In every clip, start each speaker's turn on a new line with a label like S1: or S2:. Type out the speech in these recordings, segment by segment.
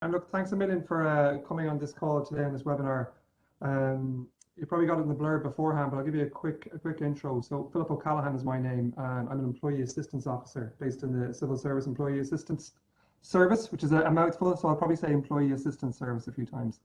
S1: And look, thanks a million for coming on this call today on this webinar. You probably got it in the blurb beforehand, but I'll give you a quick intro. So Philip O'Callaghan is my name, and I'm an Employee Assistance Officer based in the Civil Service Employee Assistance Service, which is a mouthful, so I'll probably say Employee Assistance Service a few times.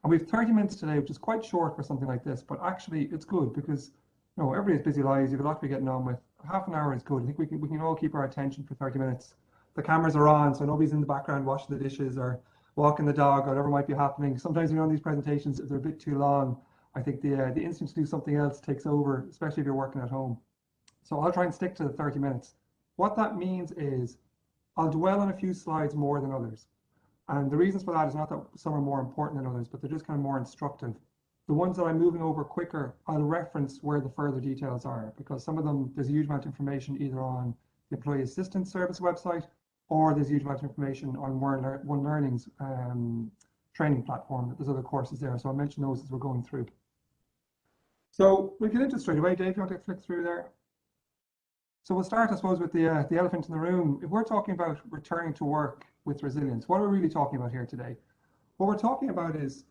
S1: And we have 30 minutes today, which is quite short for something like this, but actually it's good because everybody has busy lives, you have a lot to be getting on with. Half an hour is good. I think we can all keep our attention for 30 minutes. The cameras are on, so nobody's in the background washing the dishes or walking the dog or whatever might be happening. Sometimes when you're on these presentations, if they're a bit too long, I think the instinct to do something else takes over, especially if you're working at home. So I'll try and stick to the 30 minutes. What that means is I'll dwell on a few slides more than others. And the reasons for that is not that some are more important than others, but they're just kind of more instructive. The ones that I'm moving over quicker, I'll reference where the further details are, because some of them, there's a huge amount of information either on the Employee Assistance Service website, or there's a huge amount of information on One Learning's training platform. There's other courses there, so I'll mention those as we're going through. So we'll get into it straight away. Dave, you want to flick through there? So we'll start, I suppose, with the elephant in the room. If we're talking about returning to work with resilience, what are we really talking about here today? What we're talking about is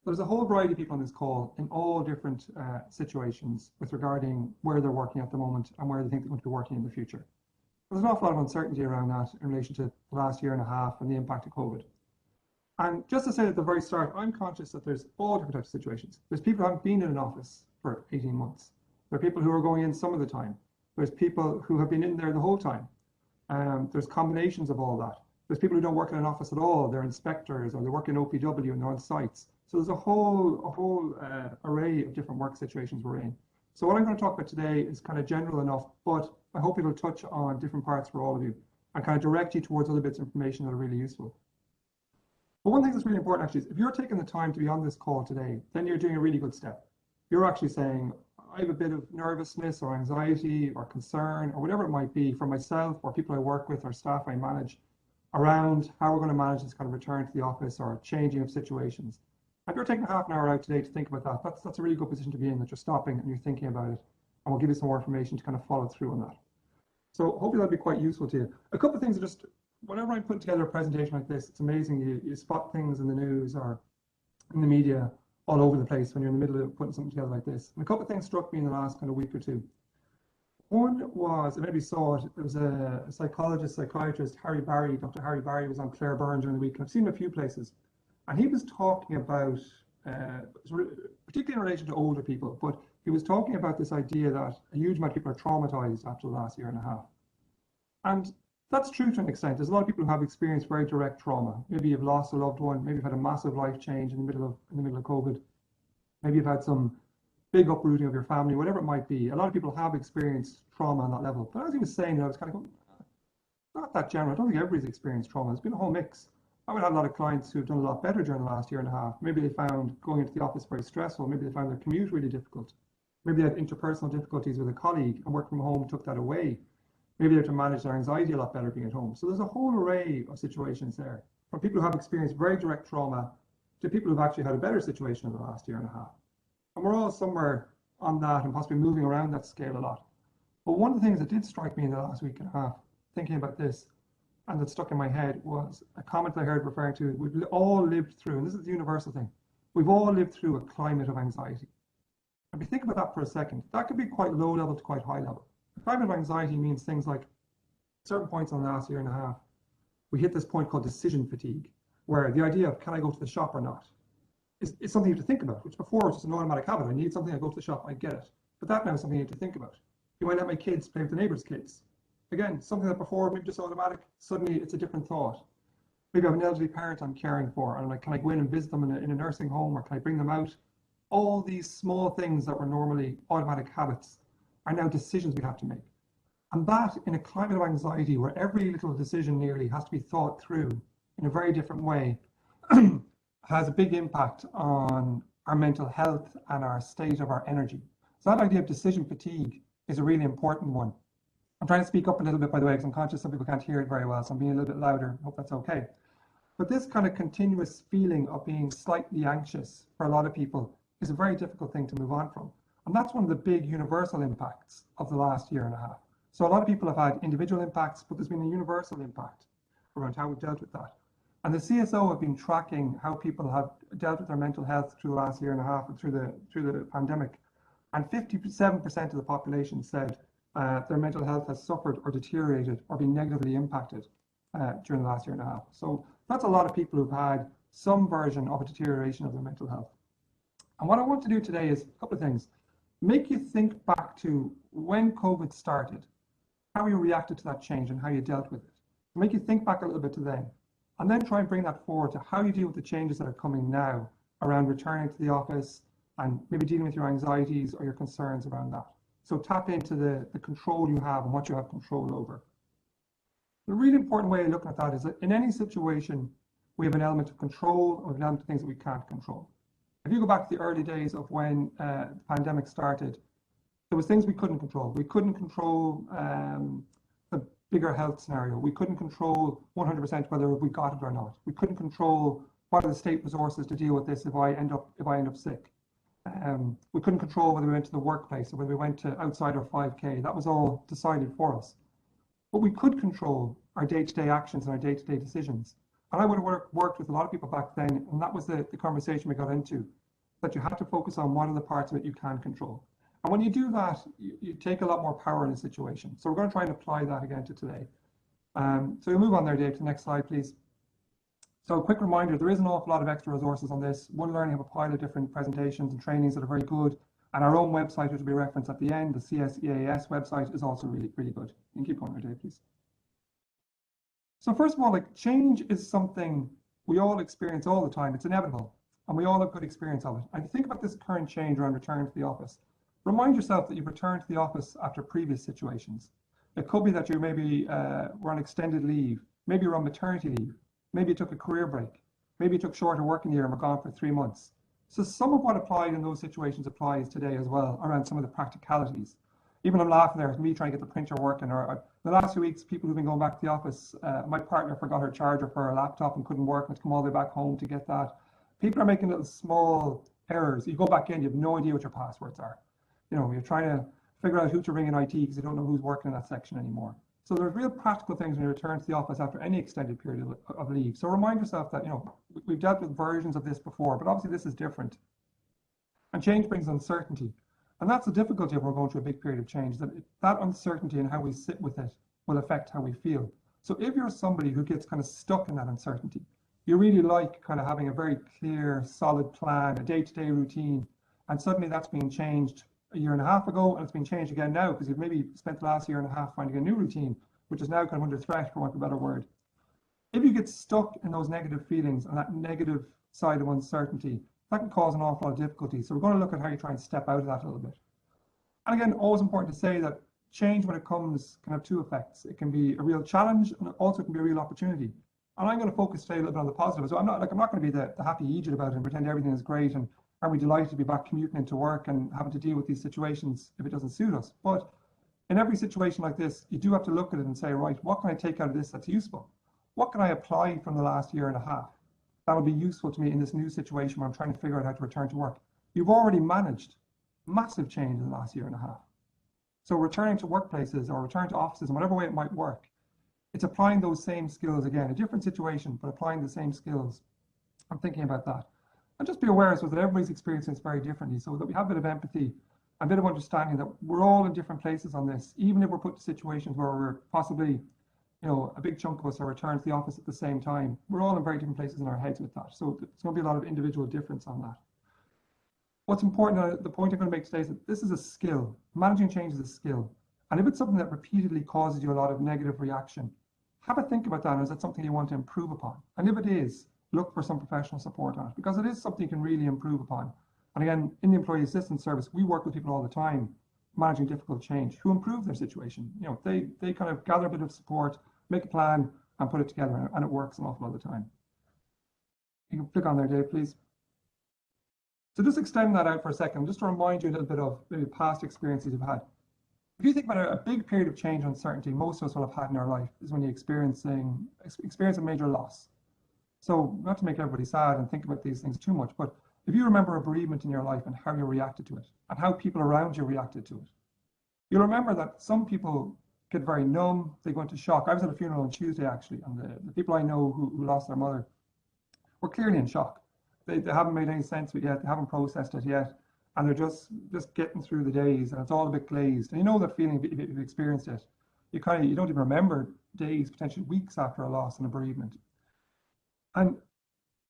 S1: there's a whole variety of people on this call in all different situations with regarding where they're working at the moment and where they think they're going to be working in the future. There's an awful lot of uncertainty around that in relation to the last year and a half and the impact of COVID. And just to say at the very start, I'm conscious that there's all different types of situations. There's people who haven't been in an office for 18 months. There are people who are going in some of the time. There's people who have been in there the whole time. There's combinations of all that. There's people who don't work in an office at all. They're inspectors or they work in OPW and they're on sites. So there's a whole array of different work situations we're in. So what I'm going to talk about today is kind of general enough, but I hope it'll touch on different parts for all of you and kind of direct you towards other bits of information that are really useful. But one thing that's really important actually is if you're taking the time to be on this call today, then you're doing a really good step. You're actually saying, I have a bit of nervousness or anxiety or concern or whatever it might be for myself or people I work with or staff I manage around how we're going to manage this kind of return to the office or changing of situations. If you're taking half an hour out today to think about that, that's a really good position to be in, that you're stopping and you're thinking about it. And we'll give you some more information to kind of follow through on that. So hopefully that'll be quite useful to you. A couple of things are just, whenever I'm putting together a presentation like this, it's amazing. You spot things in the news or in the media all over the place when you're in the middle of putting something together like this. And a couple of things struck me in the last kind of week or two. One was, and maybe you saw it, there was a psychiatrist, Harry Barry. Dr. Harry Barry was on Claire Byrne during the week. And I've seen him a few places. And he was talking about, particularly in relation to older people, but he was talking about this idea that a huge amount of people are traumatized after the last year and a half. And that's true to an extent. There's a lot of people who have experienced very direct trauma. Maybe you've lost a loved one, maybe you've had a massive life change in the middle of COVID. Maybe you've had some big uprooting of your family, whatever it might be. A lot of people have experienced trauma on that level. But as he was saying, I was kind of going, not that general. I don't think everybody's experienced trauma. There's been a whole mix. I would have a lot of clients who've done a lot better during the last year and a half. Maybe they found going into the office very stressful. Maybe they found their commute really difficult. Maybe they had interpersonal difficulties with a colleague and work from home took that away. Maybe they had to manage their anxiety a lot better being at home. So there's a whole array of situations there, from people who have experienced very direct trauma to people who've actually had a better situation in the last year and a half. And we're all somewhere on that and possibly moving around that scale a lot. But one of the things that did strike me in the last week and a half, thinking about this, and that stuck in my head, was a comment I heard referring to, we've all lived through, and this is the universal thing, we've all lived through a climate of anxiety. And if you think about that for a second, that could be quite low level to quite high level. A climate of anxiety means things like certain points on the last year and a half, we hit this point called decision fatigue, where the idea of can I go to the shop or not is something you have to think about, which before was just an automatic habit. I need something, I go to the shop, I get it. But that now is something you have to think about. Do I let my kids play with the neighbor's kids? Again, something that before maybe just automatic, suddenly it's a different thought. Maybe I have an elderly parent I'm caring for, and I'm like, can I go in and visit them in a nursing home, or can I bring them out? All these small things that were normally automatic habits are now decisions we have to make. And that, in a climate of anxiety where every little decision nearly has to be thought through in a very different way, has a big impact on our mental health and our state of our energy. So that idea of decision fatigue is a really important one. I'm trying to speak up a little bit, by the way, because I'm conscious some people can't hear it very well, so I'm being a little bit louder. I hope that's okay. But this kind of continuous feeling of being slightly anxious for a lot of people is a very difficult thing to move on from. And that's one of the big universal impacts of the last year and a half. So a lot of people have had individual impacts, but there's been a universal impact around how we've dealt with that. And the CSO have been tracking how people have dealt with their mental health through the last year and a half and through the pandemic. And 57% of the population said their mental health has suffered or deteriorated or been negatively impacted during the last year and a half. So that's a lot of people who've had some version of a deterioration of their mental health. And what I want to do today is a couple of things. Make you think back to when COVID started, how you reacted to that change and how you dealt with it. Make you think back a little bit to then, and then try and bring that forward to how you deal with the changes that are coming now around returning to the office and maybe dealing with your anxieties or your concerns around that. So tap into the control you have and what you have control over. The really important way of looking at that is that in any situation, we have an element of control or an element of things that we can't control. If you go back to the early days of when the pandemic started, there was things we couldn't control. We couldn't control the bigger health scenario. We couldn't control 100% whether we got it or not. We couldn't control what are the state resources to deal with this if I end up sick. We couldn't control whether we went to the workplace or whether we went to outside our 5K. That was all decided for us. But we could control our day-to-day actions and our day-to-day decisions. And I would have worked with a lot of people back then, and that was the conversation we got into, that you have to focus on what are the parts of it you can control. And when you do that, you take a lot more power in a situation. So we're going to try and apply that again to today. So we'll move on there, Dave, to the next slide, please. So a quick reminder, there is an awful lot of extra resources on this. One Learning have a pile of different presentations and trainings that are very good. And our own website, which will be referenced at the end, the CSEAS website, is also really, really good. You can keep going there, Dave, please. So first of all, like, change is something we all experience all the time. It's inevitable, and we all have good experience of it. And think about this current change around return to the office. Remind yourself that you've returned to the office after previous situations. It could be that you maybe were on extended leave, maybe you're on maternity leave, maybe you took a career break, maybe you took shorter working year and were gone for 3 months. So some of what applied in those situations applies today as well, around some of the practicalities. Even I'm laughing there at me trying to get the printer working, or the last few weeks, people who've been going back to the office, my partner forgot her charger for her laptop and couldn't work, and had to come all the way back home to get that. People are making little small errors. You go back in, you have no idea what your passwords are. You know, you're trying to figure out who to ring in IT because you don't know who's working in that section anymore. So there's real practical things when you return to the office after any extended period of leave. So remind yourself that, you know, we've dealt with versions of this before, but obviously this is different. And change brings uncertainty. And that's the difficulty if we're going through a big period of change, that uncertainty and how we sit with it will affect how we feel. So if you're somebody who gets kind of stuck in that uncertainty, you really like kind of having a very clear, solid plan, a day-to-day routine, and suddenly that's being changed a year and a half ago, and it's been changed again now because you've maybe spent the last year and a half finding a new routine, which is now kind of under threat, for want of a better word. If you get stuck in those negative feelings and that negative side of uncertainty, that can cause an awful lot of difficulty. So we're going to look at how you try and step out of that a little bit. And again, always important to say that change, when it comes, can have two effects. It can be a real challenge, and it also can be a real opportunity. And I'm going to focus today a little bit on the positive. So I'm not going to be the happy Egypt about it and pretend everything is great and are we delighted to be back commuting into work and having to deal with these situations if it doesn't suit us. But in every situation like this, you do have to look at it and say, right, what can I take out of this that's useful? What can I apply from the last year and a half that would be useful to me in this new situation where I'm trying to figure out how to return to work? You've already managed massive change in the last year and a half. So returning to workplaces or returning to offices in whatever way it might work, it's applying those same skills again, a different situation, but applying the same skills. I'm thinking about that. And just be aware so that everybody's experiencing this very differently, so that we have a bit of empathy and a bit of understanding that we're all in different places on this, even if we're put to situations where we're possibly, you know, a big chunk of us are returned to the office at the same time. We're all in very different places in our heads with that. So there's going to be a lot of individual difference on that. What's important, the point I'm going to make today is that this is a skill. Managing change is a skill. And if it's something that repeatedly causes you a lot of negative reaction, have a think about that. And is that something you want to improve upon? And if it is, look for some professional support on it, because it is something you can really improve upon. And again, in the Employee Assistance Service, we work with people all the time managing difficult change who improve their situation. You know, they kind of gather a bit of support, make a plan, and put it together, and it works an awful lot of the time. You can click on there, Dave, please. So just extend that out for a second, just to remind you a little bit of maybe past experiences you've had. If you think about a big period of change and uncertainty most of us will have had in our life is when you experience a major loss. So not to make everybody sad and think about these things too much, but if you remember a bereavement in your life and how you reacted to it and how people around you reacted to it, you'll remember that some people get very numb, they go into shock. I was at a funeral on Tuesday actually, and the people I know who lost their mother were clearly in shock. They haven't made any sense of it yet, they haven't processed it yet, and they're just getting through the days, and it's all a bit glazed. And you know that feeling if you've experienced it. You don't even remember days, potentially weeks after a loss and a bereavement. And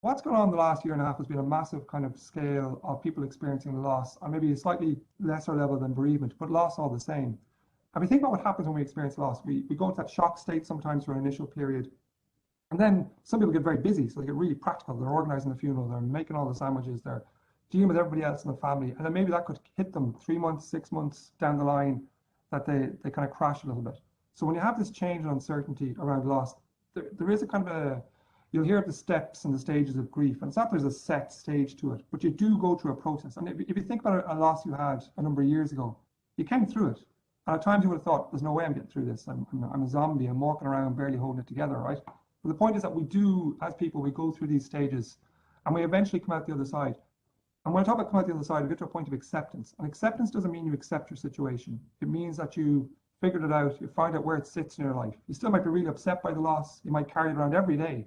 S1: what's going on the last year and a half has been a massive kind of scale of people experiencing the loss on maybe a slightly lesser level than bereavement, but loss all the same. And we think about what happens when we experience loss. We go into that shock state sometimes for an initial period. And then some people get very busy, so they get really practical. They're organizing the funeral, they're making all the sandwiches, they're dealing with everybody else in the family. And then maybe that could hit them 3 months, 6 months down the line, that they kind of crash a little bit. So when you have this change and uncertainty around loss, there is a kind of a, you'll hear the steps and the stages of grief. And it's not there's a set stage to it, but you do go through a process. And if you think about a loss you had a number of years ago, you came through it. And at times you would have thought, there's no way I'm getting through this. I'm a zombie, I'm walking around barely holding it together, right? But the point is that we do, as people, we go through these stages and we eventually come out the other side. And when I talk about come out the other side, we get to a point of acceptance. And acceptance doesn't mean you accept your situation. It means that you figured it out, you find out where it sits in your life. You still might be really upset by the loss, you might carry it around every day,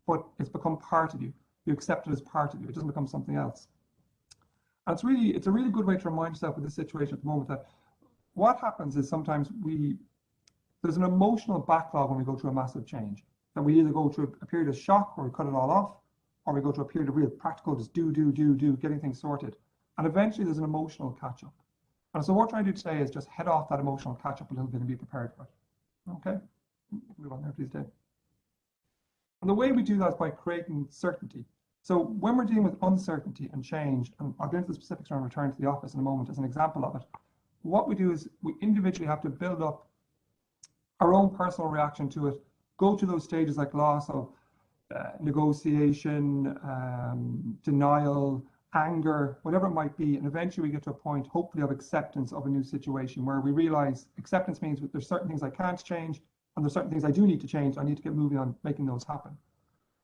S1: but it's become part of you. You accept it as part of you, it doesn't become something else. And it's a really good way to remind yourself with this situation at the moment that what happens is sometimes there's an emotional backlog when we go through a massive change. That we either go through a period of shock where we cut it all off, or we go through a period of real practical, just do, getting things sorted. And eventually there's an emotional catch up. And so what we're trying to do today is just head off that emotional catch up a little bit and be prepared for it. Okay? Move on there, please, Dave. And the way we do that is by creating certainty. So when we're dealing with uncertainty and change, and I'll get into the specifics around return to the office in a moment as an example of it, what we do is we individually have to build up our own personal reaction to it, go through those stages like loss of negotiation, denial, anger, whatever it might be, and eventually we get to a point, hopefully, of acceptance of a new situation where we realize acceptance means that there's certain things I can't change, and there's certain things I do need to change. I need to get moving on making those happen.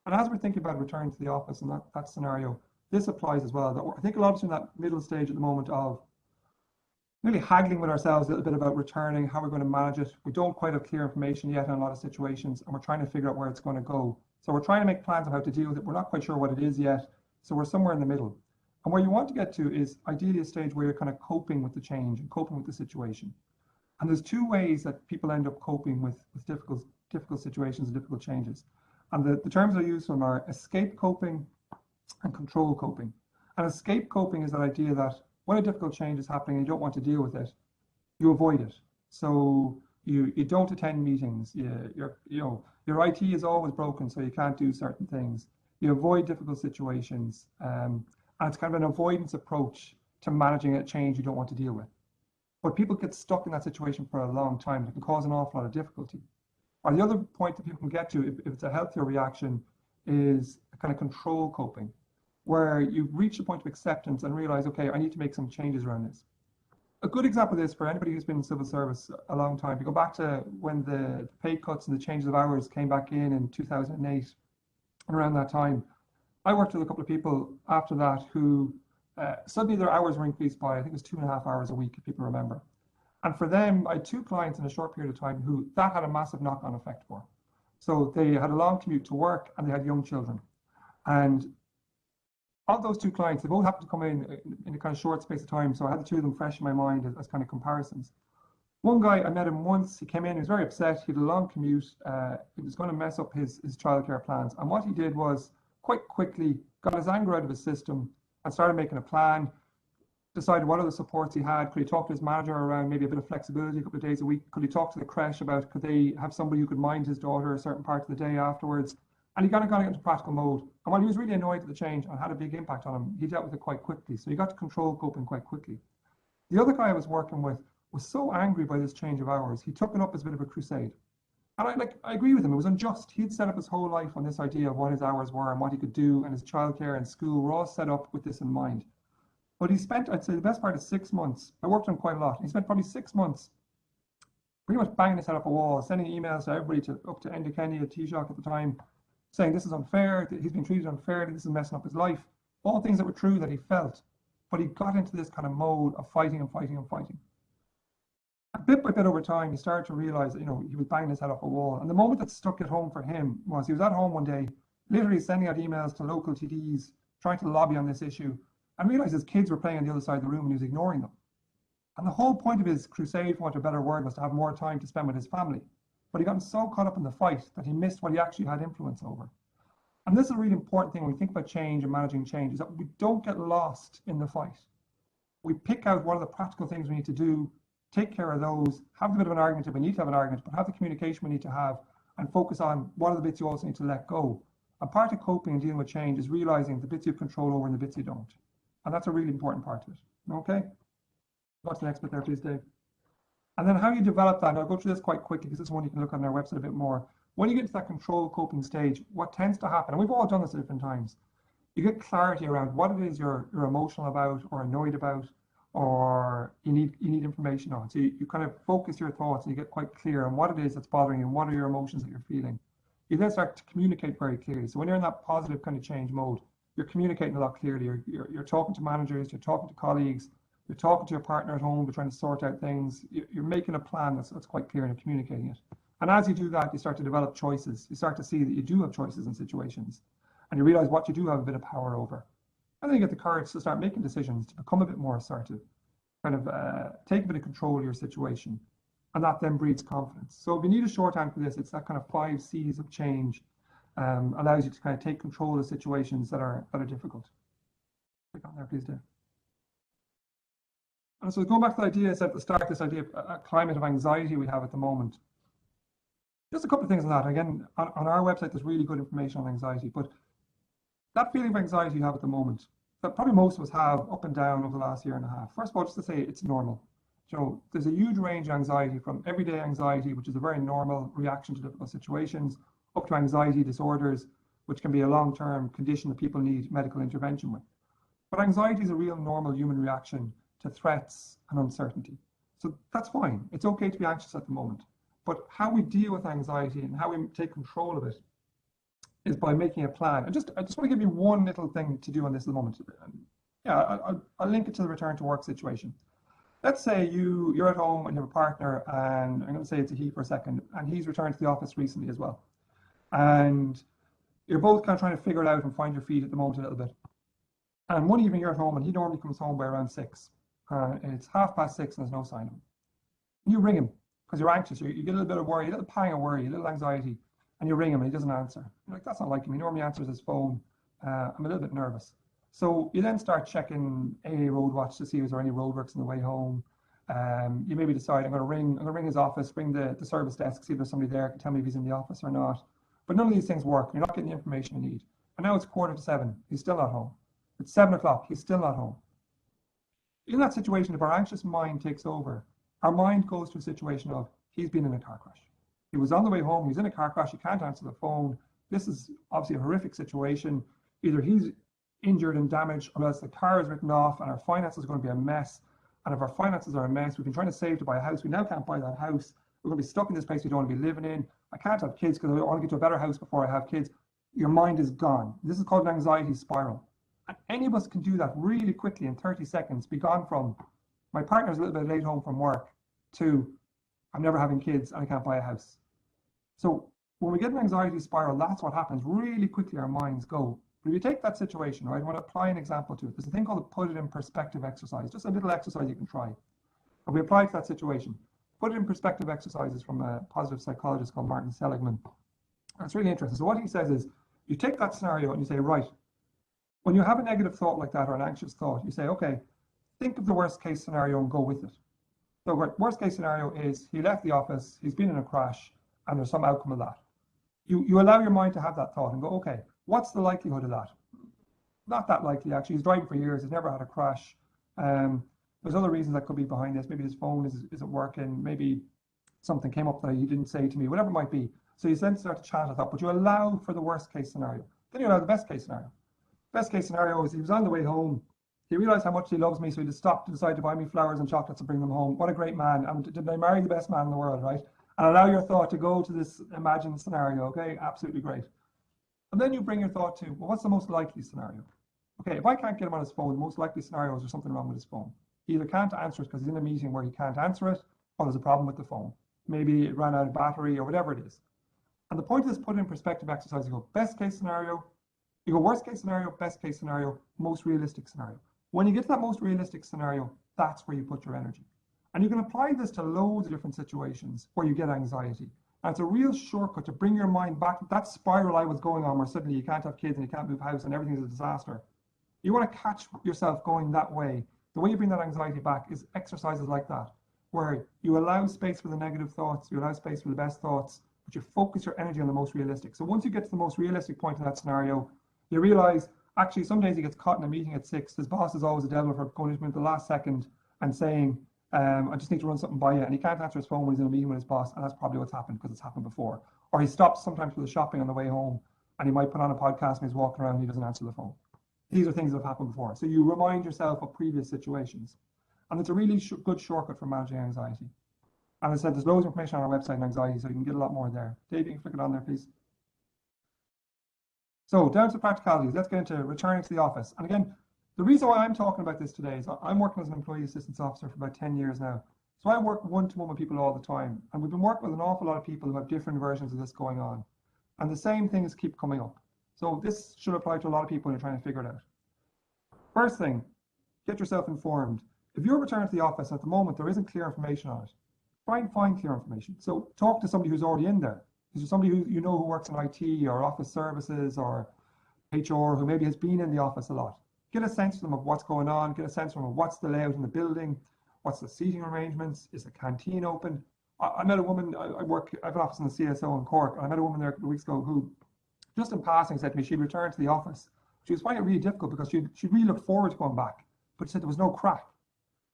S1: And as we're thinking about returning to the office and that scenario, this applies as well. That I think a lot of us are in that middle stage at the moment of really haggling with ourselves a little bit about returning, how we're going to manage it. We don't quite have clear information yet in a lot of situations, and we're trying to figure out where it's going to go. So we're trying to make plans of how to deal with it. We're not quite sure what it is yet. So we're somewhere in the middle. And where you want to get to is ideally a stage where you're kind of coping with the change and coping with the situation. And there's two ways that people end up coping with difficult situations and difficult changes. And the terms I use for them are escape coping and control coping. And escape coping is that idea that when a difficult change is happening and you don't want to deal with it, you avoid it. So you don't attend meetings. Your IT is always broken, so you can't do certain things. You avoid difficult situations. And it's kind of an avoidance approach to managing a change you don't want to deal with. But people get stuck in that situation for a long time. It can cause an awful lot of difficulty. Or the other point that people can get to, if it's a healthier reaction, is a kind of control coping, where you reach a point of acceptance and realize, okay, I need to make some changes around this. A good example of this for anybody who's been in civil service a long time, if you go back to when the pay cuts and the changes of hours came back in 2008, and around that time, I worked with a couple of people after that who suddenly their hours were increased by, I think it was 2.5 hours a week, if people remember. And for them, I had 2 clients in a short period of time who that had a massive knock-on effect for. So they had a long commute to work and they had young children. And of those 2 clients, they both happened to come in a kind of short space of time. So I had the 2 of them fresh in my mind as kind of comparisons. One guy, I met him once, he came in, he was very upset, he had a long commute, it was going to mess up his childcare plans. And what he did was quite quickly got his anger out of his system and started making a plan, decided what other supports he had. Could he talk to his manager around maybe a bit of flexibility a couple of days a week? Could he talk to the creche about, could they have somebody who could mind his daughter a certain part of the day afterwards? And he got into practical mode. And while he was really annoyed at the change and had a big impact on him, he dealt with it quite quickly. So he got to control coping quite quickly. The other guy I was working with was so angry by this change of hours, he took it up as a bit of a crusade. And I agree with him, it was unjust. He'd set up his whole life on this idea of what his hours were and what he could do, and his childcare and school were all set up with this in mind. But he spent, I'd say, the best part of 6 months. I worked on him quite a lot. He spent probably 6 months pretty much banging his head up a wall, sending emails to everybody, up to Enda Kenny at Taoiseach at the time, saying this is unfair, that he's been treated unfairly, this is messing up his life. All things that were true that he felt. But he got into this kind of mode of fighting and fighting and fighting. bit by bit over time, he started to realize that, he was banging his head off a wall. And the moment that stuck at home for him was he was at home one day, literally sending out emails to local TDs, trying to lobby on this issue, and realized his kids were playing on the other side of the room and he was ignoring them. And the whole point of his crusade, for want of a better word, was to have more time to spend with his family. But he got so caught up in the fight that he missed what he actually had influence over. And this is a really important thing when we think about change and managing change, is that we don't get lost in the fight. We pick out what are the practical things we need to do, take care of those, have a bit of an argument if we need to have an argument, but have the communication we need to have, and focus on what are the bits you also need to let go. And part of coping and dealing with change is realizing the bits you have control over and the bits you don't. And that's a really important part of it. Okay? Go to the next bit there, please, Dave. And then how you develop that, and I'll go through this quite quickly because this is one you can look on their website a bit more. When you get to that control coping stage, what tends to happen, and we've all done this at different times, you get clarity around what it is you're emotional about or annoyed about, or you need information on. So you kind of focus your thoughts and you get quite clear on what it is that's bothering you and what are your emotions that you're feeling. You then start to communicate very clearly. So when you're in that positive kind of change mode, you're communicating a lot clearly. You're talking to managers, you're talking to colleagues, you're talking to your partner at home, you're trying to sort out things. You're making a plan that's quite clear and you're communicating it. And as you do that, you start to develop choices. You start to see that you do have choices in situations, and you realize what you do have a bit of power over. And then you get the courage to start making decisions, to become a bit more assertive, kind of take a bit of control of your situation. And that then breeds confidence. So if you need a shorthand for this, it's that kind of 5 C's of change, allows you to kind of take control of situations that are difficult. Click on there, please, Dave. And so going back to the idea I said at the start, this idea of a climate of anxiety we have at the moment. Just a couple of things on that. Again, on our website, there's really good information on anxiety, but that feeling of anxiety you have at the moment, that probably most of us have up and down over the last year and a half. First of all, just to say it's normal. There's a huge range of anxiety, from everyday anxiety, which is a very normal reaction to difficult situations, up to anxiety disorders, which can be a long-term condition that people need medical intervention with. But anxiety is a real normal human reaction to threats and uncertainty. So that's fine. It's okay to be anxious at the moment. But how we deal with anxiety and how we take control of it is by making a plan. And I just want to give you one little thing to do on this at the moment. Yeah, I'll link it to the return to work situation. Let's say you're at home and you have a partner, and I'm going to say it's a he for a second, and he's returned to the office recently as well. And you're both kind of trying to figure it out and find your feet at the moment a little bit. And one evening you're at home and he normally comes home by around 6. And it's 6:30 and there's no sign of him. And you ring him because you're anxious. You get a little bit of worry, a little pang of worry, a little anxiety, and you ring him and he doesn't answer. You're like, that's not like him. He normally answers his phone. I'm a little bit nervous. So you then start checking AA Roadwatch to see is there any roadworks on the way home. You maybe decide I'm going to ring his office, ring the service desk, see if there's somebody there, can tell me if he's in the office or not. But none of these things work. You're not getting the information you need. And now it's 6:45. He's still not home. It's 7 o'clock. He's still not home. In that situation, if our anxious mind takes over, our mind goes to a situation of he's been in a car crash. He was on the way home. He's in a car crash. He can't answer the phone. This is obviously a horrific situation. Either he's injured and damaged, or else the car is written off and our finances are going to be a mess. And if our finances are a mess, we've been trying to save to buy a house. We now can't buy that house. We're going to be stuck in this place we don't want to be living in. I can't have kids because I want to get to a better house before I have kids. Your mind is gone. This is called an anxiety spiral. And any of us can do that really quickly in 30 seconds, be gone from my partner's a little bit late home from work to I'm never having kids and I can't buy a house. So when we get an anxiety spiral, that's what happens. Really quickly our minds go. But if you take that situation, right, I want to apply an example to it. There's a thing called the put it in perspective exercise, just a little exercise you can try. If we apply it to that situation, put it in perspective exercises from a positive psychologist called Martin Seligman. And it's really interesting. So what he says is, you take that scenario and you say, right, when you have a negative thought like that or an anxious thought, you say, okay, think of the worst case scenario and go with it. The worst case scenario is he left the office, he's been in a crash, and there's some outcome of that. You allow your mind to have that thought and go, okay, what's the likelihood of that? Not that likely, actually. He's driving for years, he's never had a crash. There's other reasons that could be behind this. Maybe his phone isn't working, maybe something came up that he didn't say to me, whatever it might be. So you then start to chat at that, but you allow for the worst case scenario. Then you allow the best case scenario. Best case scenario is he was on the way home. He realized how much he loves me, so he just stopped to decide to buy me flowers and chocolates and bring them home. What a great man. And did I marry the best man in the world, right? And allow your thought to go to this imagined scenario, okay? Absolutely great. And then you bring your thought to, well, what's the most likely scenario? Okay, if I can't get him on his phone, the most likely scenario is there's something wrong with his phone. He either can't answer it because he's in a meeting where he can't answer it, or there's a problem with the phone. Maybe it ran out of battery or whatever it is. And the point of this put in perspective exercise, you go best case scenario, you go worst case scenario, best case scenario, most realistic scenario. When you get to that most realistic scenario, that's where you put your energy. And you can apply this to loads of different situations where you get anxiety. And it's a real shortcut to bring your mind back. That spiral I was going on where suddenly you can't have kids and you can't move house and everything's a disaster. You want to catch yourself going that way. The way you bring that anxiety back is exercises like that, where you allow space for the negative thoughts, you allow space for the best thoughts, but you focus your energy on the most realistic. So once you get to the most realistic point in that scenario, you realize actually some days he gets caught in a meeting at 6. His boss is always a devil for going into the last second and saying, I just need to run something by you. And he can't answer his phone when he's in a meeting with his boss. And that's probably what's happened because it's happened before. Or he stops sometimes for the shopping on the way home and he might put on a podcast and he's walking around and he doesn't answer the phone. These are things that have happened before. So you remind yourself of previous situations. And it's a really good shortcut for managing anxiety. And as I said, there's loads of information on our website on anxiety, so you can get a lot more there. Dave, you can flick it on there, please. So down to the practicalities, let's get into returning to the office. And again, the reason why I'm talking about this today is I'm working as an employee assistance officer for about 10 years now. So I work one-to-one with people all the time. And we've been working with an awful lot of people who have different versions of this going on. And the same things keep coming up. So this should apply to a lot of people when you're trying to figure it out. First thing, get yourself informed. If you're returning to the office at the moment, there isn't clear information on it. Try and find clear information. So talk to somebody who's already in there. Is there somebody who you know who works in IT or office services or HR who maybe has been in the office a lot? Get a sense from them of what's going on. Get a sense from them of what's the layout in the building. What's the seating arrangements? Is the canteen open? I met a woman, I have an office in the CSO in Cork, and I met a woman there a couple of weeks ago who, just in passing, said to me she'd returned to the office. She was finding it really difficult because she really looked forward to going back, but she said there was no crack.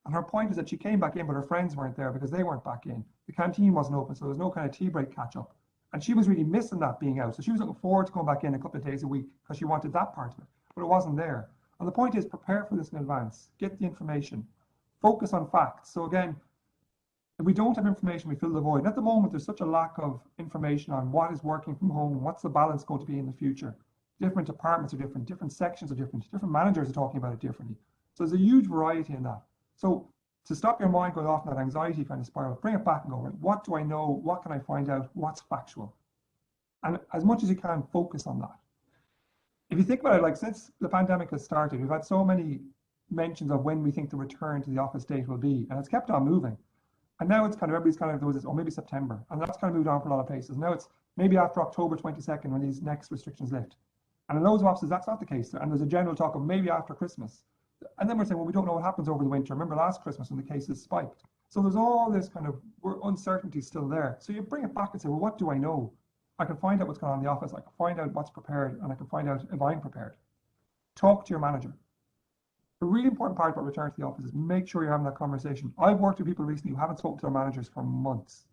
S1: And her point is that she came back in, but her friends weren't there because they weren't back in. The canteen wasn't open, so there was no kind of tea break catch up. And she was really missing that being out. So she was looking forward to going back in a couple of days a week because she wanted that part of it, but it wasn't there. And the point is, prepare for this in advance. Get the information. Focus on facts. So again, if we don't have information, we fill the void. And at the moment, there's such a lack of information on what is working from home, what's the balance going to be in the future. Different departments are different sections are different managers are talking about it differently. So there's a huge variety in that. So to stop your mind going off in that anxiety kind of spiral, bring it back and go, what do I know? What can I find out? What's factual? And as much as you can, focus on that. If you think about it, like since the pandemic has started, we've had so many mentions of when we think the return to the office date will be, and it's kept on moving. And now it's kind of, everybody's kind of, there was this, oh, maybe September. And that's kind of moved on for a lot of places. Now it's maybe after October 22nd when these next restrictions lift. And in loads of offices, that's not the case. And there's a general talk of maybe after Christmas. And then we're saying, well, we don't know what happens over the winter. Remember last Christmas when the cases spiked. So there's all this kind of uncertainty still there. So you bring it back and say, well, what do I know? I can find out what's going on in the office. I can find out what's prepared, and I can find out if I'm prepared. Talk to your manager. A really important part about return to the office is make sure you're having that conversation. I've worked with people recently who haven't spoken to their managers for months.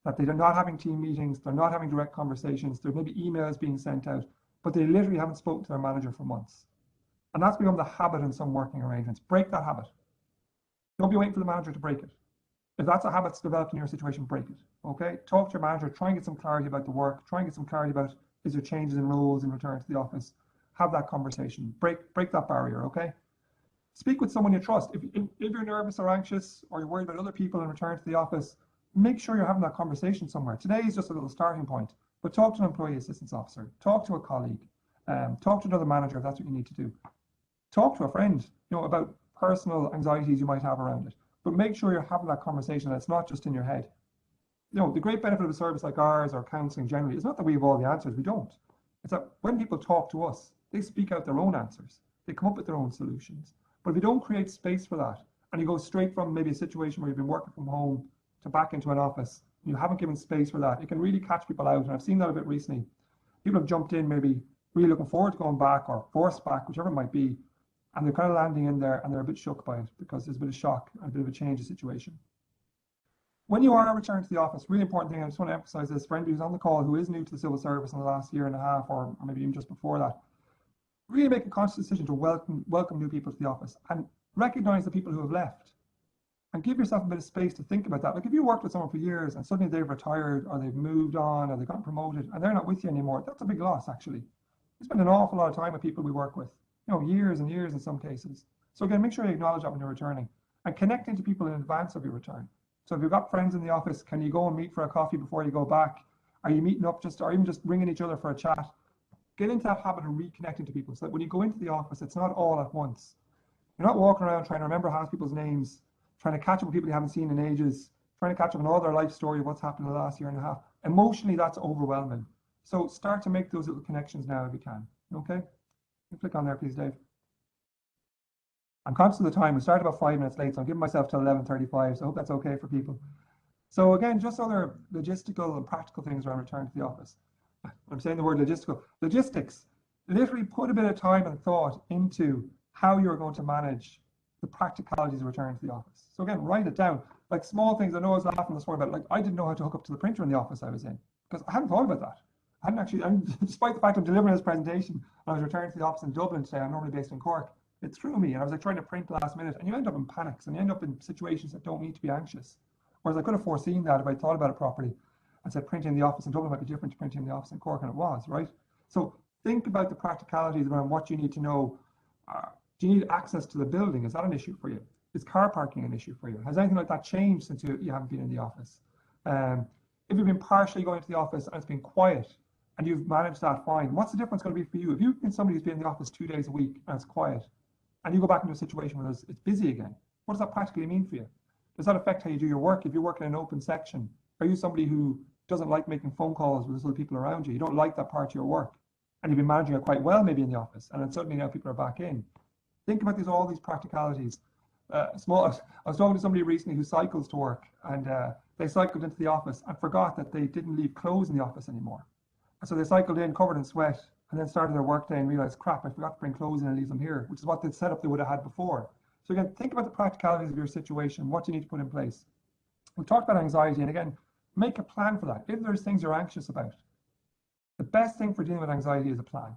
S1: That they're not having team meetings, they're not having direct conversations, there may be emails being sent out, but they literally haven't spoken to their manager for months. And that's become the habit in some working arrangements. Break that habit. Don't be waiting for the manager to break it. If that's a habit that's developed in your situation, break it. Okay? Talk to your manager, try and get some clarity about the work, try and get some clarity about is there changes in roles in return to the office. Have that conversation. Break that barrier, okay? Speak with someone you trust. If you're nervous or anxious or you're worried about other people in return to the office, make sure you're having that conversation somewhere. Today is just a little starting point, but talk to an employee assistance officer, talk to a colleague, talk to another manager if that's what you need to do. Talk to a friend, about personal anxieties you might have around it, but make sure you're having that conversation and it's not just in your head. The great benefit of a service like ours or counseling generally is not that we have all the answers, we don't. It's that when people talk to us, they speak out their own answers. They come up with their own solutions. But if you don't create space for that, and you go straight from maybe a situation where you've been working from home to back into an office, and you haven't given space for that, it can really catch people out. And I've seen that a bit recently. People have jumped in maybe really looking forward to going back or forced back, whichever it might be, and they're kind of landing in there and they're a bit shook by it because there's a bit of shock and a bit of a change of situation. When you are returning to the office, really important thing, I just want to emphasize this for anybody who's on the call who is new to the civil service in the last year and a half, or maybe even just before that, really make a conscious decision to welcome new people to the office and recognize the people who have left and give yourself a bit of space to think about that. Like if you worked with someone for years and suddenly they've retired or they've moved on or they've gotten promoted and they're not with you anymore, that's a big loss actually. We spend an awful lot of time with people we work with, years and years in some cases. So again, make sure you acknowledge that when you're returning and connecting to people in advance of your return. So if you've got friends in the office, can you go and meet for a coffee before you go back? Are you meeting up or even just ringing each other for a chat? Get into that habit of reconnecting to people so that when you go into the office, it's not all at once. You're not walking around trying to remember half people's names, trying to catch up with people you haven't seen in ages, trying to catch up on all their life story of what's happened in the last year and a half. Emotionally, that's overwhelming. So start to make those little connections now if you can. Okay? You click on there, please, Dave. I'm conscious of the time. We started about 5 minutes late, so I'm giving myself till 11:35, so I hope that's okay for people. So again, just other logistical and practical things around return to the office. I'm saying the word logistical. Logistics. Literally put a bit of time and thought into how you're going to manage the practicalities of return to the office. So again, write it down. Like small things. I know I was laughing this morning about, like, I didn't know how to hook up to the printer in the office I was in because I hadn't thought about that. I hadn't actually, and despite the fact I'm delivering this presentation, I was returning to the office in Dublin today. I'm normally based in Cork. It threw me, and I was like trying to print last minute, and you end up in panics and you end up in situations that don't need to be anxious. Whereas I could have foreseen that if I thought about it properly and said printing in the office in Dublin might be different to printing in the office in Cork, and it was, right? So think about the practicalities around what you need to know. Do you need access to the building? Is that an issue for you? Is car parking an issue for you? Has anything like that changed since you haven't been in the office? If you've been partially going to the office and it's been quiet and you've managed that fine, what's the difference going to be for you? If you've been somebody who's been in the office 2 days a week and it's quiet, and you go back into a situation where it's busy again, what does that practically mean for you? Does that affect how you do your work? If you're working in an open section, are you somebody who doesn't like making phone calls with other people around you? You don't like that part of your work, and you've been managing it quite well maybe in the office, and then suddenly now people are back in. Think about all these practicalities. I was talking to somebody recently who cycles to work, and they cycled into the office and forgot that they didn't leave clothes in the office anymore. And so they cycled in covered in sweat and then started their work day and realized, crap, I forgot to bring clothes in and leave them here, which is what the setup they would have had before. So again, think about the practicalities of your situation, what you need to put in place. We talked about anxiety, and again, make a plan for that. If there's things you're anxious about, the best thing for dealing with anxiety is a plan.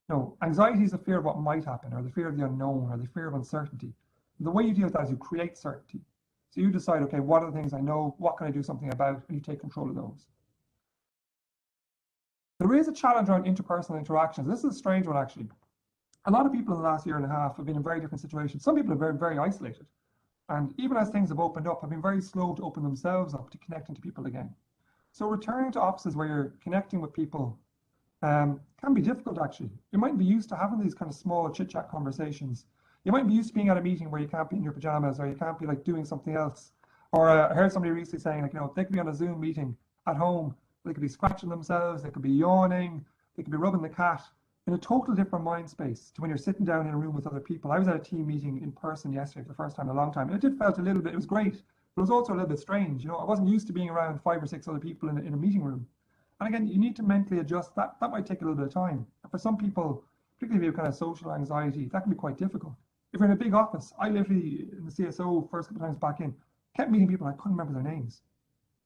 S1: No, anxiety is the fear of what might happen, or the fear of the unknown, or the fear of uncertainty. The way you deal with that is you create certainty. So you decide, okay, what are the things I know, what can I do something about, and you take control of those. There is a challenge around interpersonal interactions. This is a strange one, actually. A lot of people in the last year and a half have been in very different situations. Some people are very, very isolated. And even as things have opened up, have been very slow to open themselves up to connecting to people again. So returning to offices where you're connecting with people can be difficult, actually. You might be used to having these kind of small chit-chat conversations. You might be used to being at a meeting where you can't be in your pajamas, or you can't be like doing something else. Or I heard somebody recently saying, like, they could be on a Zoom meeting at home. They could be scratching themselves, they could be yawning, they could be rubbing the cat, in a total different mind space to when you're sitting down in a room with other people. I was at a team meeting in person yesterday for the first time in a long time, and it did felt a little bit, it was great, but it was also a little bit strange. I wasn't used to being around 5 or 6 other people in a meeting room. And again, you need to mentally adjust. That might take a little bit of time. And for some people, particularly if you have kind of social anxiety, that can be quite difficult. If you're in a big office, I literally, in the CSO, first couple of times back in, kept meeting people, I couldn't remember their names,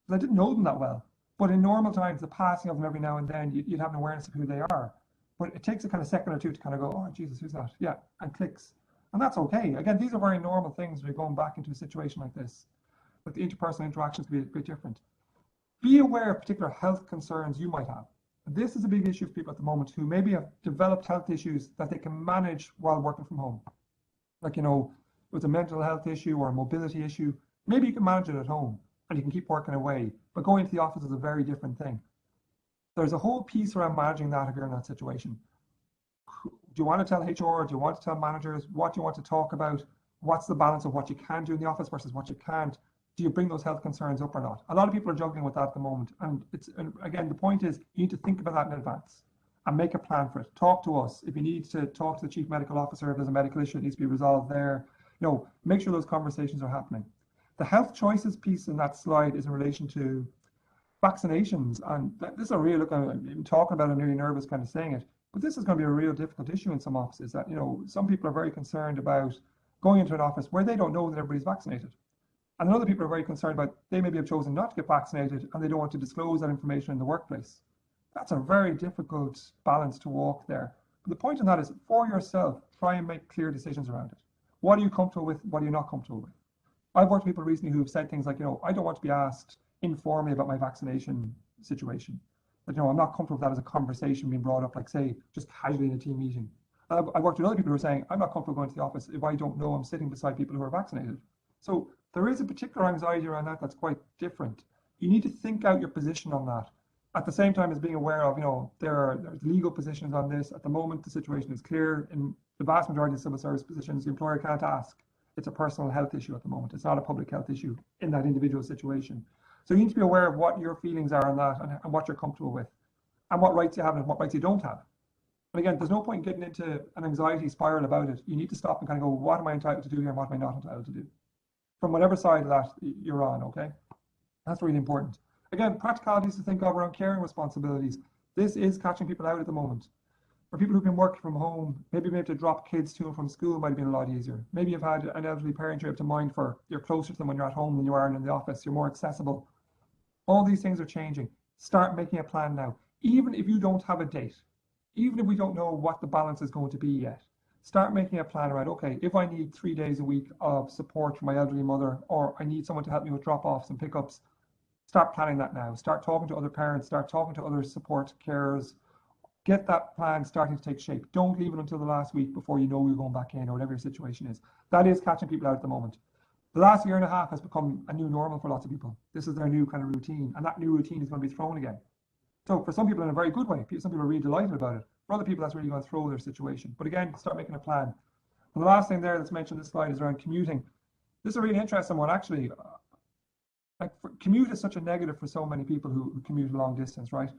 S1: because I didn't know them that well. But in normal times, the passing of them every now and then, you'd have an awareness of who they are. But it takes a kind of second or two to kind of go, oh, Jesus, who's that? Yeah, and clicks. And that's okay. Again, these are very normal things when you're going back into a situation like this. But the interpersonal interactions can be a bit different. Be aware of particular health concerns you might have. This is a big issue for people at the moment who maybe have developed health issues that they can manage while working from home. Like, if it's a mental health issue or a mobility issue, maybe you can manage it at home and you can keep working away. But going to the office is a very different thing. There's a whole piece around managing that if you're in that situation. Do you want to tell HR? Do you want to tell managers? What do you want to talk about? What's the balance of what you can do in the office versus what you can't? Do you bring those health concerns up or not? A lot of people are juggling with that at the moment. And again, the point is you need to think about that in advance and make a plan for it. Talk to us. If you need to talk to the chief medical officer, if there's a medical issue that needs to be resolved there, make sure those conversations are happening. The health choices piece in that slide is in relation to vaccinations. And this is a real, look, I'm talking about it, I'm nearly nervous kind of saying it, but this is going to be a real difficult issue in some offices that, some people are very concerned about going into an office where they don't know that everybody's vaccinated. And other people are very concerned about they maybe have chosen not to get vaccinated and they don't want to disclose that information in the workplace. That's a very difficult balance to walk there. But the point in that is, for yourself, try and make clear decisions around it. What are you comfortable with? What are you not comfortable with? I've worked with people recently who have said things like, I don't want to be asked informally about my vaccination situation. But, I'm not comfortable with that as a conversation being brought up, like, say, just casually in a team meeting. I've worked with other people who are saying, I'm not comfortable going to the office if I don't know I'm sitting beside people who are vaccinated. So there is a particular anxiety around that that's quite different. You need to think out your position on that. At the same time as being aware of, there's legal positions on this. At the moment, the situation is clear. In the vast majority of civil service positions, the employer can't ask. It's a personal health issue at the moment. It's not a public health issue in that individual situation. So you need to be aware of what your feelings are on that and what you're comfortable with and what rights you have and what rights you don't have. And again, there's no point getting into an anxiety spiral about it. You need to stop and kind of go, what am I entitled to do here and what am I not entitled to do? From whatever side of that you're on, okay? That's really important. Again, practicalities to think of around caring responsibilities. This is catching people out at the moment. For people who've been working from home, maybe being able to drop kids to and from school might have been a lot easier. Maybe you've had an elderly parent you're able to mind for. You're closer to them when you're at home than you are in the office. You're more accessible. All these things are changing. Start making a plan now. Even if you don't have a date, even if we don't know what the balance is going to be yet, start making a plan around, okay, if I need 3 days a week of support for my elderly mother, or I need someone to help me with drop-offs and pickups, start planning that now. Start talking to other parents, start talking to other support carers. Get that plan starting to take shape. Don't leave it until the last week before you know you're going back in or whatever your situation is. That is catching people out at the moment. The last year and a half has become a new normal for lots of people. This is their new kind of routine, and that new routine is going to be thrown again. So for some people in a very good way, some people are really delighted about it. For other people, that's really going to throw their situation. But again, start making a plan. And the last thing there that's mentioned in this slide is around commuting. This is a really interesting one, actually. Commute is such a negative for so many people who commute a long distance, right?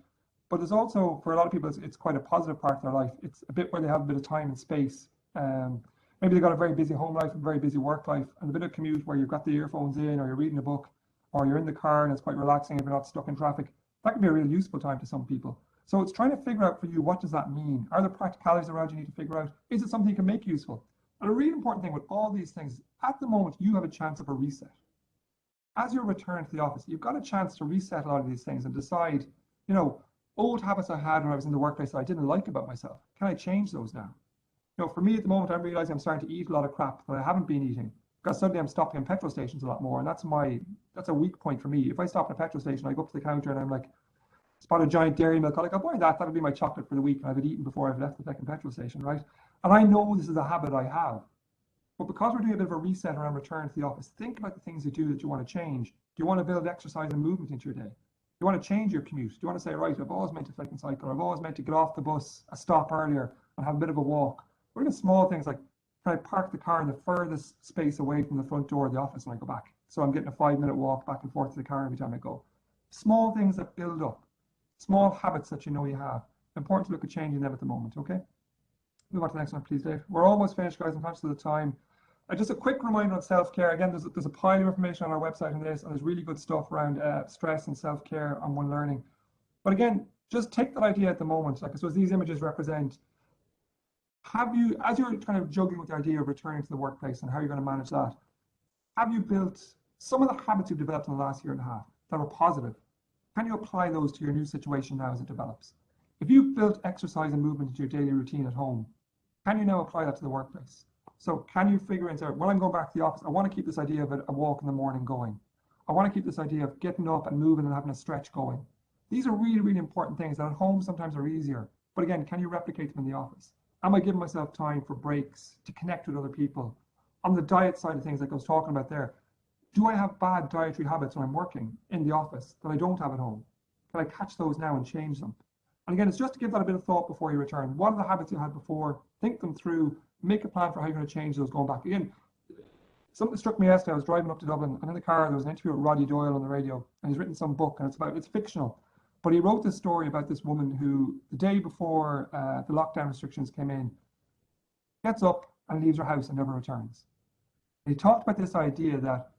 S1: But there's also, for a lot of people, it's quite a positive part of their life. It's a bit where they have a bit of time and space. Maybe they've got a very busy home life and very busy work life, and a bit of commute where you've got the earphones in, or you're reading a book, or you're in the car and it's quite relaxing if you're not stuck in traffic. That can be a really useful time to some people. So it's trying to figure out for you, what does that mean? Are there practicalities around you need to figure out? Is it something you can make useful? And a really important thing with all these things, at the moment, you have a chance of a reset. As you return to the office, you've got a chance to reset a lot of these things and decide, old habits I had when I was in the workplace that I didn't like about myself. Can I change those now? For me at the moment, I'm realizing I'm starting to eat a lot of crap that I haven't been eating, because suddenly I'm stopping in petrol stations a lot more, and that's a weak point for me. If I stop at a petrol station, I go up to the counter and I'm like, spot a giant dairy milk, I'm like, I'll buy that. That'll be my chocolate for the week, and I've eaten before I've left the second petrol station, right? And I know this is a habit I have. But because we're doing a bit of a reset around return to the office, think about the things you do that you want to change. Do you want to build exercise and movement into your day? Do you want to change your commute? Do you want to say, right, I've always meant to flick and cycle, or I've always meant to get off the bus, a stop earlier, and have a bit of a walk? Or even small things like, can I park the car in the furthest space away from the front door of the office when I go back? So I'm getting a 5-minute walk back and forth to the car every time I go. Small things that build up, small habits that you have. Important to look at changing them at the moment, okay? Move on to the next one, please, Dave. We're almost finished, guys. I'm conscious of the time. Just a quick reminder on self-care. Again, there's a pile of information on our website on this, and there's really good stuff around stress and self-care on One Learning. But again, just take that idea at the moment. Like I suppose these images represent, as you're kind of juggling with the idea of returning to the workplace and how you're going to manage that, have you built some of the habits you've developed in the last year and a half that are positive? Can you apply those to your new situation now as it develops? If you've built exercise and movement into your daily routine at home, can you now apply that to the workplace? So can you figure out, when I'm going back to the office, I want to keep this idea of a walk in the morning going. I want to keep this idea of getting up and moving and having a stretch going. These are really, really important things that at home sometimes are easier. But again, can you replicate them in the office? Am I giving myself time for breaks, to connect with other people? On the diet side of things, like I was talking about there, do I have bad dietary habits when I'm working in the office that I don't have at home? Can I catch those now and change them? And again, it's just to give that a bit of thought before you return. What are the habits you had before? Think them through, make a plan for how you're going to change those going back. Again, something struck me yesterday. I was driving up to Dublin, and in the car there was an interview with Roddy Doyle on the radio, and he's written some book, and it's fictional. But he wrote this story about this woman who, the day before the lockdown restrictions came in, gets up and leaves her house and never returns. And he talked about this idea that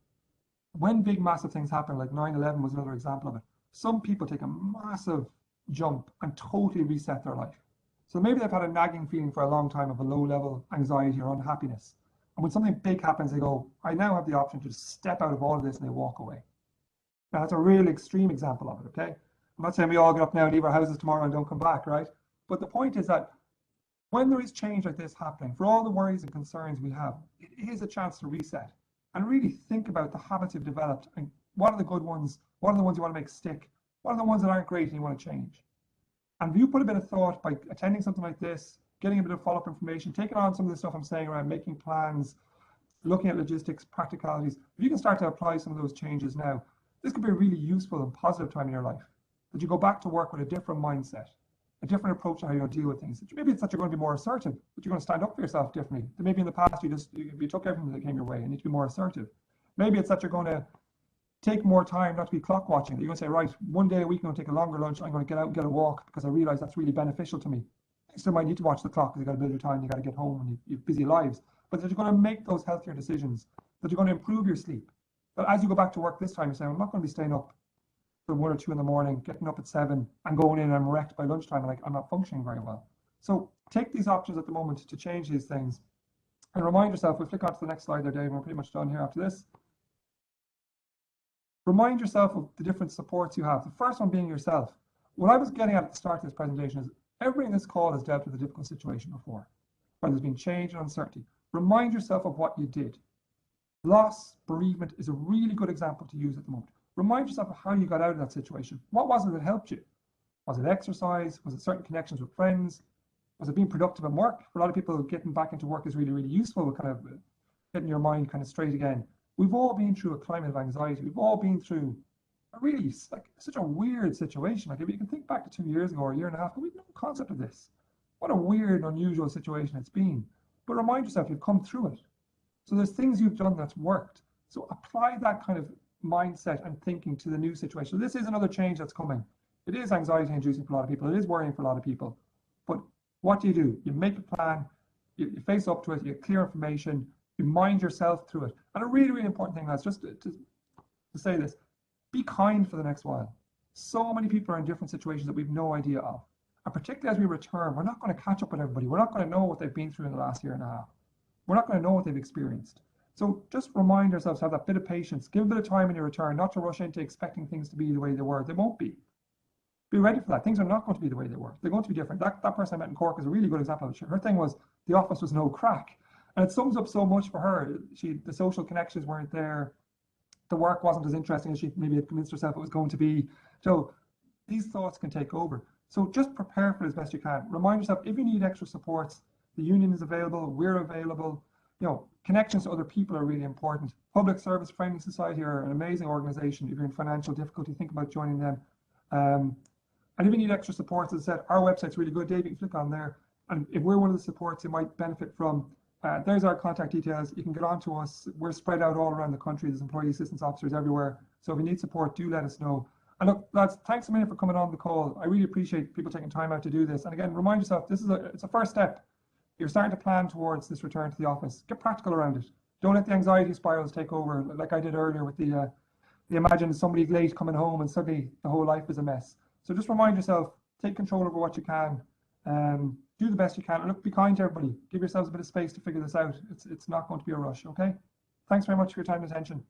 S1: when big, massive things happen, like 9/11 was another example of it, some people take a massive jump and totally reset their life. So maybe they've had a nagging feeling for a long time of a low-level anxiety or unhappiness. And when something big happens, they go, I now have the option to just step out of all of this, and they walk away. Now, that's a real extreme example of it, okay? I'm not saying we all get up now and leave our houses tomorrow and don't come back, right? But the point is that when there is change like this happening, for all the worries and concerns we have, it is a chance to reset and really think about the habits you've developed and what are the good ones, what are the ones you want to make stick, what are the ones that aren't great and you want to change. And if you put a bit of thought by attending something like this, getting a bit of follow-up information, taking on some of the stuff I'm saying around making plans, looking at logistics, practicalities. If you can start to apply some of those changes now, this could be a really useful and positive time in your life. That you go back to work with a different mindset, a different approach to how you're going to deal with things. Maybe it's that you're going to be more assertive, that you're going to stand up for yourself differently. That maybe in the past you took everything that came your way and you need to be more assertive. Maybe it's that you're going to take more time not to be clock watching. That you're going to say, right, one day a week I'm going to take a longer lunch. I'm going to get out and get a walk because I realize that's really beneficial to me. You still might need to watch the clock because you got a bit of time. You got to get home and you have busy lives. But that you're going to make those healthier decisions. That you're going to improve your sleep. But as you go back to work this time, you're saying, I'm not going to be staying up till 1 or 2 in the morning, getting up at 7 and going in and I'm wrecked by lunchtime. I'm not functioning very well. So take these options at the moment to change these things. And remind yourself, we'll flick on to the next slide there, Dave, we're pretty much done here after this. Remind yourself of the different supports you have. The first one being yourself. What I was getting at the start of this presentation is everybody in this call has dealt with a difficult situation before, where there's been change and uncertainty. Remind yourself of what you did. Loss, bereavement is a really good example to use at the moment. Remind yourself of how you got out of that situation. What was it that helped you? Was it exercise? Was it certain connections with friends? Was it being productive at work? For a lot of people, getting back into work is really, really useful with kind of getting your mind kind of straight again. We've all been through a climate of anxiety. We've all been through a really, like, such a weird situation. Like, if you can think back to 2 years ago or a year and a half ago, we've no concept of this. What a weird, unusual situation it's been. But remind yourself, you've come through it. So there's things you've done that's worked. So apply that kind of mindset and thinking to the new situation. This is another change that's coming. It is anxiety inducing for a lot of people. It is worrying for a lot of people. But what do? You make a plan, you face up to it, you get clear information, you mind yourself through it. And a really, really important thing, lads, just to say this, be kind for the next while. So many people are in different situations that we've no idea of. And particularly as we return, we're not going to catch up with everybody. We're not going to know what they've been through in the last year and a half. We're not going to know what they've experienced. So just remind ourselves to have that bit of patience, give a bit of time in your return, not to rush into expecting things to be the way they were. They won't be. Be ready for that. Things are not going to be the way they were. They're going to be different. That person I met in Cork is a really good example of it. Her thing was the office was no crack. And it sums up so much for her. The social connections weren't there. The work wasn't as interesting as she maybe had convinced herself it was going to be. So these thoughts can take over. So just prepare for it as best you can. Remind yourself, if you need extra supports, the union is available, we're available. You know, connections to other people are really important. Public Service Friendly Society are an amazing organization. If you're in financial difficulty, think about joining them. And if you need extra support, as I said, our website's really good. Dave, you can click on there. And if we're one of the supports you might benefit from, there's our contact details. You can get on to us. We're spread out all around the country. There's employee assistance officers everywhere. So if you need support, do let us know. And look, lads, thanks a minute for coming on the call. I really appreciate people taking time out to do this. And again, remind yourself, it's a first step. You're starting to plan towards this return to the office. Get practical around it. Don't let the anxiety spirals take over, like I did earlier with the imagine somebody late coming home and suddenly the whole life is a mess. So just remind yourself, take control over what you can, do the best you can, and look, be kind to everybody. Give yourselves a bit of space to figure this out. It's not going to be a rush, okay? Thanks very much for your time and attention.